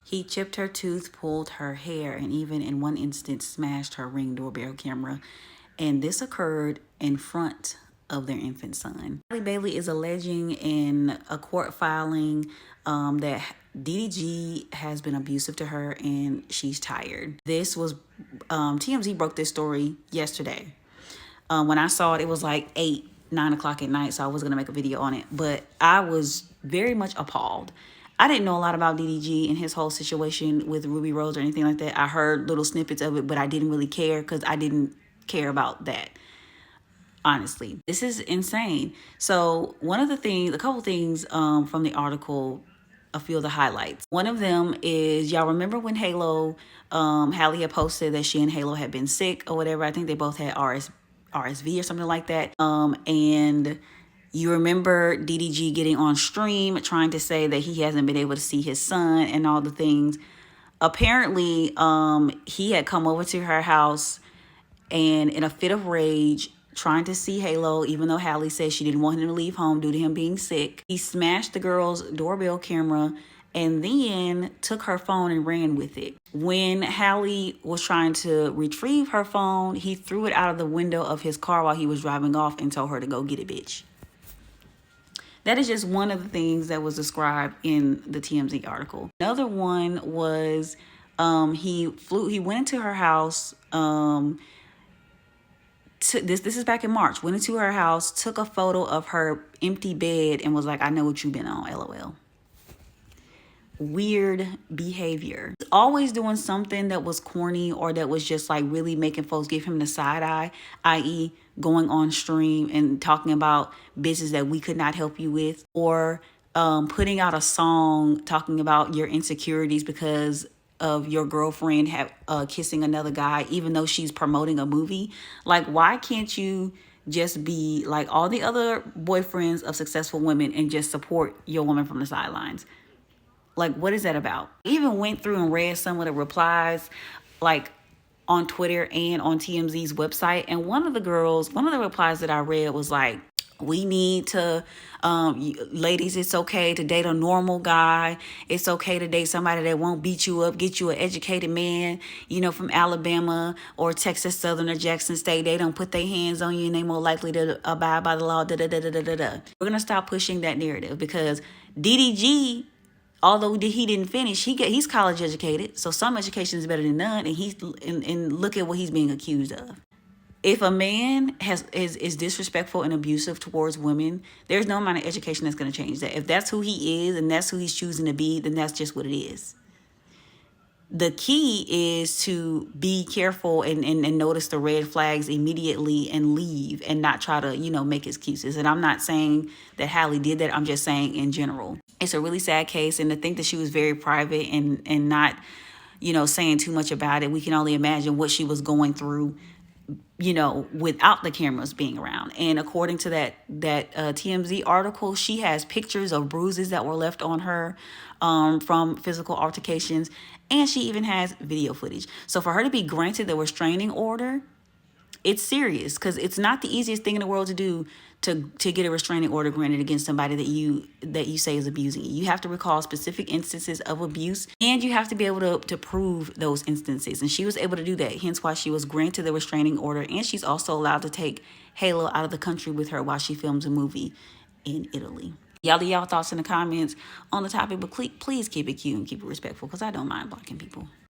He chipped her tooth, pulled her hair, and even in one instance smashed her Ring doorbell camera. And this occurred in front of their infant son. Halle Bailey is alleging in a court filing that DDG has been abusive to her and she's tired. This was, TMZ broke this story yesterday. When I saw it, it was like 9 o'clock at night, so I was going to make a video on it. But I was very much appalled. I didn't know a lot about DDG and his whole situation with Ruby Rose or anything like that. I heard little snippets of it, but I didn't really care because I didn't care about that. Honestly, this is insane. So a couple things from the article, a few of the highlights. One of them is, y'all remember when Halle had posted that she and Halo had been sick or whatever? I think they both had RSV or something like that. And you remember DDG getting on stream trying to say that he hasn't been able to see his son and all the things. Apparently, he had come over to her house and in a fit of rage, trying to see Halo, even though Halle said she didn't want him to leave home due to him being sick. He smashed the girl's doorbell camera and then took her phone and ran with it. When Halle was trying to retrieve her phone, he threw it out of the window of his car while he was driving off and told her to go get it, bitch. That is just one of the things that was described in the TMZ article. Another one was he went into her house. This is back in March. Went into her house, took a photo of her empty bed and was like, I know what you've been on, LOL. Weird behavior. Always doing something that was corny or that was just like really making folks give him the side eye, i.e. going on stream and talking about business that we could not help you with, or putting out a song talking about your insecurities because of your girlfriend kissing another guy, even though she's promoting a movie. Like, why can't you just be like all the other boyfriends of successful women and just support your woman from the sidelines? Like, what is that about? I even went through and read some of the replies, like on Twitter and on TMZ's website. And one of the replies that I read was like, we need to, ladies, it's okay to date a normal guy. It's okay to date somebody that won't beat you up, get you an educated man, from Alabama or Texas Southern or Jackson State. They don't put their hands on you and they more likely to abide by the law. We're going to stop pushing that narrative because DDG, although he didn't finish, he's college educated. So some education is better than none. And look at what he's being accused of. If a man is disrespectful and abusive towards women, there's no amount of education that's going to change that. If that's who he is and that's who he's choosing to be, then that's just what it is. The key is to be careful and notice the red flags immediately and leave and not try to, make excuses. And I'm not saying that Halle did that. I'm just saying in general. It's a really sad case. And to think that she was very private and not, saying too much about it, we can only imagine what she was going through, without the cameras being around. And according to that TMZ article, she has pictures of bruises that were left on her from physical altercations. And she even has video footage. So for her to be granted the restraining order, it's serious because it's not the easiest thing in the world to do to get a restraining order granted against somebody that you say is abusing you. You have to recall specific instances of abuse and you have to be able to prove those instances. And she was able to do that, hence why she was granted the restraining order. And she's also allowed to take Halo out of the country with her while she films a movie in Italy. Y'all thoughts in the comments on the topic, but please keep it cute and keep it respectful because I don't mind blocking people.